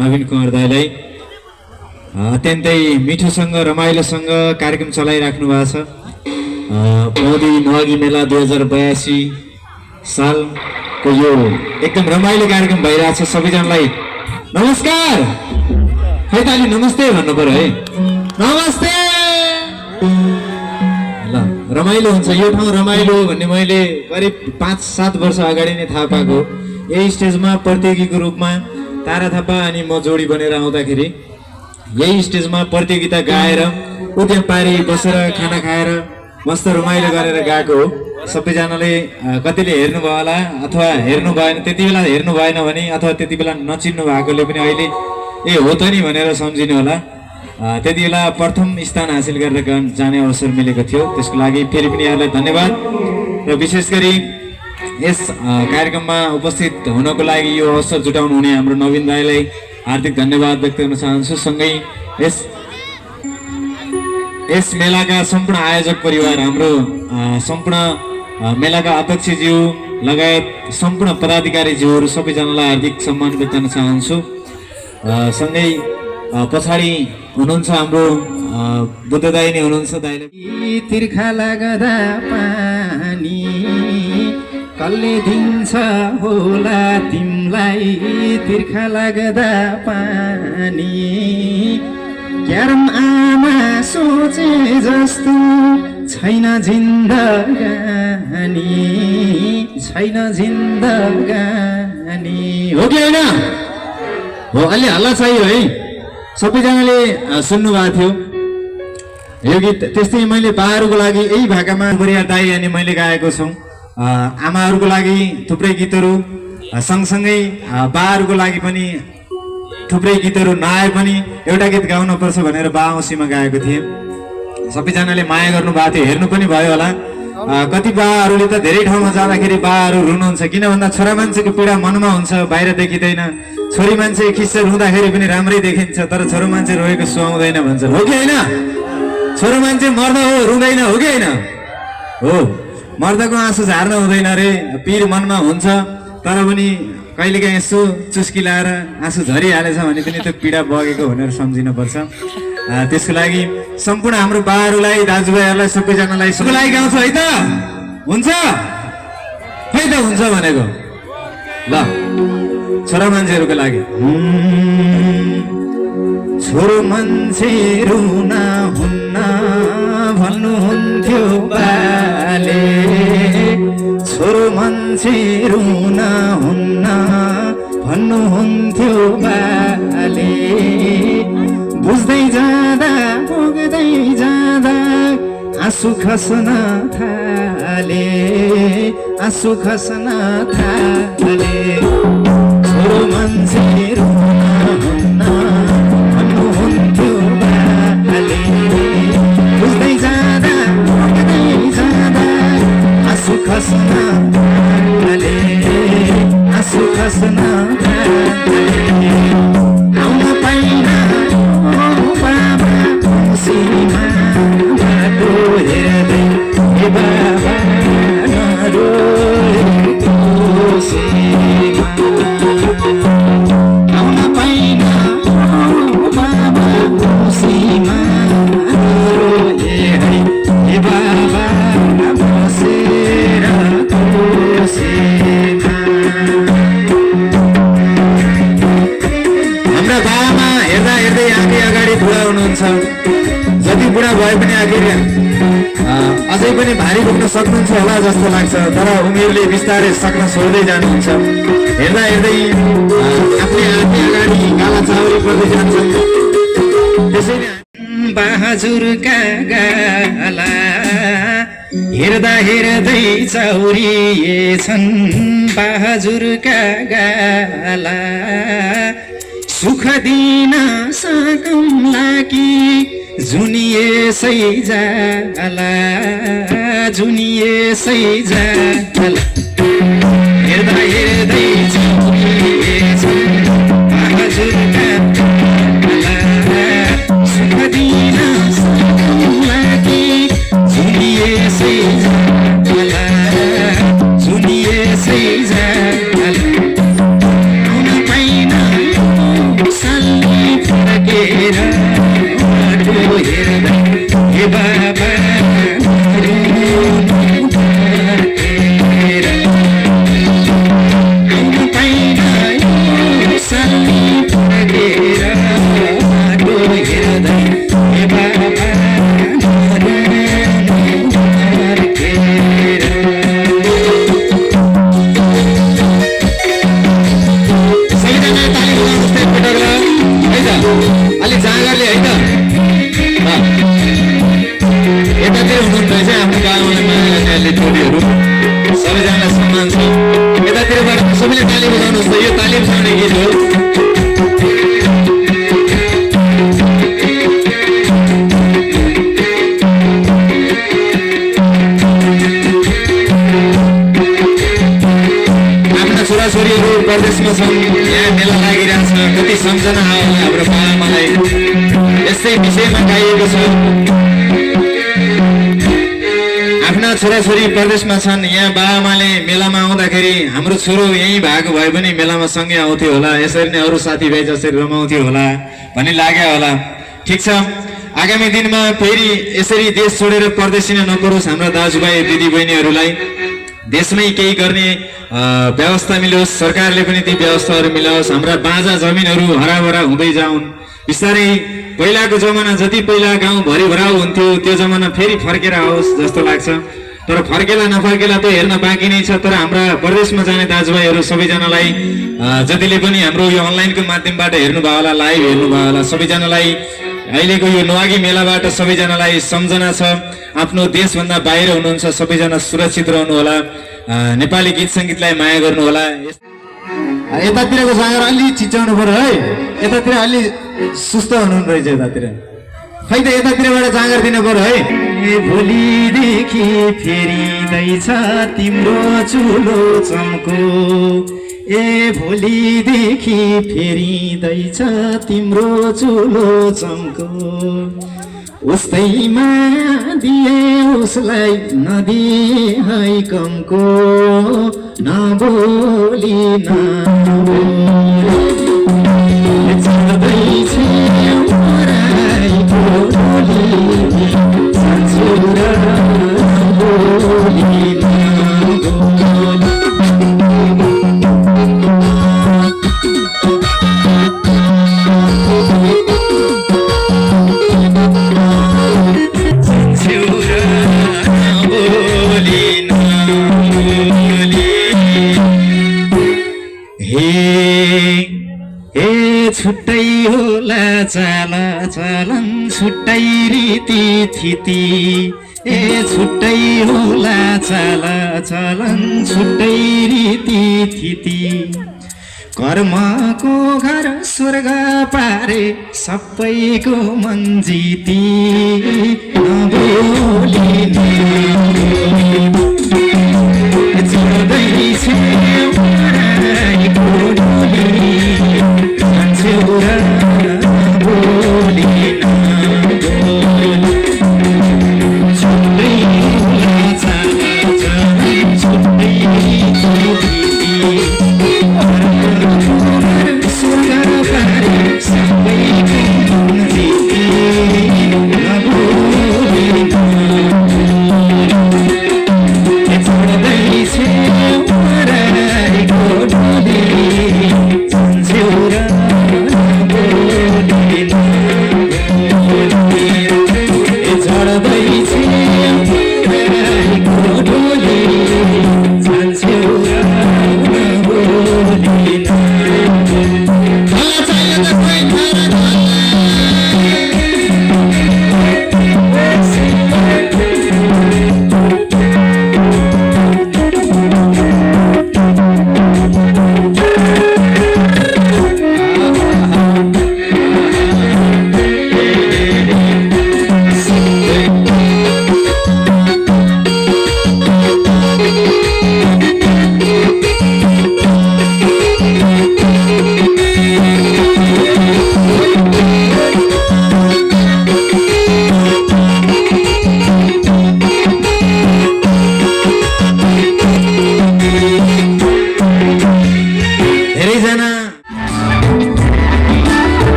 नवीन कुमार दाइलाई अत्यन्तै मिठोसँग रमाइलोसँग कार्यक्रम चलाइराख्नु भएको छ। पौडी नहगी मेला 2082 सालको यो एकदम रमाइलो कार्यक्रम भइरहेछ। सबैजनालाई नमस्कार। खै त अलि नमस्ते भन्नु पर्यो है। नमस्ते। ल रमाइलो हुन्छ यो ठाउँ रमाइलो भन्ने मैले करिब 5-7 वर्ष अगाडि नै थाहा पाएको। यही स्टेजमा प्रतियोगीको रूपमा तारा थापा अनि म जोडी बनेर आउँदाखेरि यही स्टेजमा प्रतियोगिता गाएर उद्यम पारी बसेर खाना खाएर मस्त रमाइलो गरेर गएको हो। सबैजनाले कतिले हेर्नुभयो होला अथवा हेर्नु भएन, त्यति बेला हेर्नु भएन भने अथवा त्यति बेला नचिन्नु भएकोले पनि अहिले ए हो त नि भनेर सम्झिनु होला। त्यति बेला प्रथम स्थान हासिल गरेर जाने अवसर मिलेको थियो। त्यसको लागि फेरि पनि यहाँलाई धन्यवाद र विशेष गरी यस कार्यक्रममा उपस्थित हुनको लागि यो अवसर जुटाउनु हुने हाम्रो नवीन दाइलाई हार्दिक धन्यवाद व्यक्त गर्न चाहन्छु। सँगै यस मेलाका सम्पूर्ण आयोजक परिवार, हाम्रो सम्पूर्ण मेलाका अध्यक्षज्यू लगायत सम्पूर्ण पदाधिकारीज्यूहरू सबैजनालाई हार्दिक सम्मान व्यक्त गर्न चाहन्छु। सँगै पछाडि हुनुहुन्छ हाम्रो बुद्ध दाइ नै हुनुहुन्छ। दाइले तिर्खा लाग्दा पानी कसले दिन्छ होला तिमलाई, तिर्खा लाग्दा पानी क्यारम आमा सोचे जस्तो छैन जिन्दगानी, छैन जिन्दगानी। हो कि होइन? हो, अलि हल्ला चाहियो है। सबैजनाले सुन्नु भएको थियो यो गीत। त्यस्तै मैले बाहरूको लागि यही भाकामा बरिया दाई अनि मैले गाएको छौँ। आमाहरूको लागि थुप्रै गीतहरू, सँगसँगै बाहरूको लागि पनि थुप्रै गीतहरू नआए पनि एउटा गीत गाउनुपर्छ भनेर बा औँसीमा गाएको थिएँ। सबैजनाले माया गर्नु भएको थियो, हेर्नु पनि भयो होला। कति बाहरूले त धेरै ठाउँमा जाँदाखेरि बाहरू रुनुहुन्छ, किन भन्दा छोरा मान्छेको पीडा मनमा हुन्छ, बाहिर देखिँदैन। छोरी मान्छे खिस्स रुँदाखेरि पनि राम्रै देखिन्छ, तर छोरो मान्छे रोएको सुहाउँदैन भन्छन्। हो कि होइन? छोरो मान्छे मर्दा हो रुँदैन, हो कि होइन? हो, मर्दाको आँसु झार्न हुँदैन रे, पीर मनमा हुन्छ। तर पनि कहिलेकाहीँ यसो चुस्की लाएर आँसु झरिहालेछ भने पनि त्यो पीडा बगेको भनेर सम्झिनुपर्छ। त्यसको लागि सम्पूर्ण हाम्रो बाहरूलाई, दाजुभाइहरूलाई, सबैजनालाई सबैलाई गाउँछ है त? हुन्छ है त? हुन्छ भनेको ल छोरा मान्छेहरूको लागि। छोरो मान्छे रुना हुन्न भन्नुहुन्थ्यो बाले, छोरो मान्छे रुना हुन्न भन्नुहुन्थ्यो बाले। बुझ्दै जाँदा पुग्दै जाँदा आँसु खस्न थाले, आँसु खस्न थाले। छोरो मान्छे रुना हुन्न भन्नुहुन्थ्यो बाले, बुझ्दै जाँदा पुग्दै जाँदा आँसु खस्न थाले, आँसु खस्न थाले। आउन पाइन बाबा खुसीमा बाटो हेर्दै, हे बाबा नरोए खुसीमा। आउन पाइन बाबा खुसीमा नरोए, हे बाबा बसेर खुसीमा। हाम्रा बाबामा हेर्दा हेर्दै आगे अगाडि बुढा हुनुहुन्छ। जति बुढा भए पनि आखिर अझै पनि भारी बोक्न सक्नुहुन्छ होला जस्तो लाग्छ, तर उमेरले बिस्तारै सक्न छोड्दै जानुहुन्छ। हेर्दा हेर्दै आफ्नै आगे अगाडि गाला चाउरी पर्दै जान्छन्। त्यसैले बहाजुरका गाला हेर्दा हेर्दै चाउरिएछन्, बहाजुरका गाला सुख दिन सकौँला कि जुनिएसै जाला, जुनिएसै जाला। हेर्दा हेर्दै चाउरिएछन् बहाजुरका गाला, सुख दिन सकौँला कि जुनिएसै जाला, जुनिएसै जाला। आउन पाइन कति सम्झना आयो हाम्रो बाबाआमालाई यस्तै विषयमा गाइएको छ। आफ्ना छोराछोरी परदेशमा छन्, यहाँ बाबाआमाले मेलामा आउँदाखेरि हाम्रो छोरो यहीँ भएको भए पनि मेलामा सँगै आउँथ्यो होला, यसरी नै अरू साथीभाइ जसरी रमाउँथ्यो होला भन्ने लाग्यो होला। ठिक छ, आगामी दिनमा फेरि यसरी देश छोडेर परदेशिन नपरोस् हाम्रा दाजुभाइ दिदीबहिनीहरूलाई। देशमै केही गर्ने व्यवस्था मिलोस्, सरकारले पनि ती व्यवस्थाहरू मिलाओस्, हाम्रा बाँझा जमिनहरू हराभरा हुँदै जाउन्। बिस्तारै पहिलाको जमाना जति पहिला गाउँ भरिभराउ हुन्थ्यो त्यो जमाना फेरि फर्केर आओस् जस्तो लाग्छ। तर फर्केला नफर्केला त हेर्न बाँकी नै छ। तर हाम्रा परदेशमा जाने दाजुभाइहरू सबैजनालाई जतिले पनि हाम्रो यो अनलाइनको माध्यमबाट हेर्नुभयो होला, लाइभ हेर्नुभयो होला, सबैजनालाई अहिलेको यो नवागी मेलाबाट सबैजनालाई सम्झना छ। आफ्नो देशभन्दा बाहिर हुनुहुन्छ सबैजना सुरक्षित रहनु होला, नेपाली गीत सङ्गीतलाई माया गर्नु होला। यतातिरको जाँगर अलि चिच्याउनु पर्यो है, यतातिर अलि सुस्त हुनु रहेछ यतातिर, खै त यतातिरबाट जाँगर दिनु पर्यो है। भोलिदेखि फेरिँदैछ तिम्रो चुलो चम्को, भोलिदेखि फेरिँदैछ तिम्रो चुलो चम्को, उस्तैमा दिए उसलाई नदिए है कमको, नबोली चल्दैछ पराइको डोली, ससुर बोली छुट्टै होला चाल चलन छुट्टै रीति थिति, छुट्टै होला चाल चलन छुट्टै रीति थिति, कर्मको घर स्वर्ग पारे सबैको मन जिती, नबोली चल्दैछ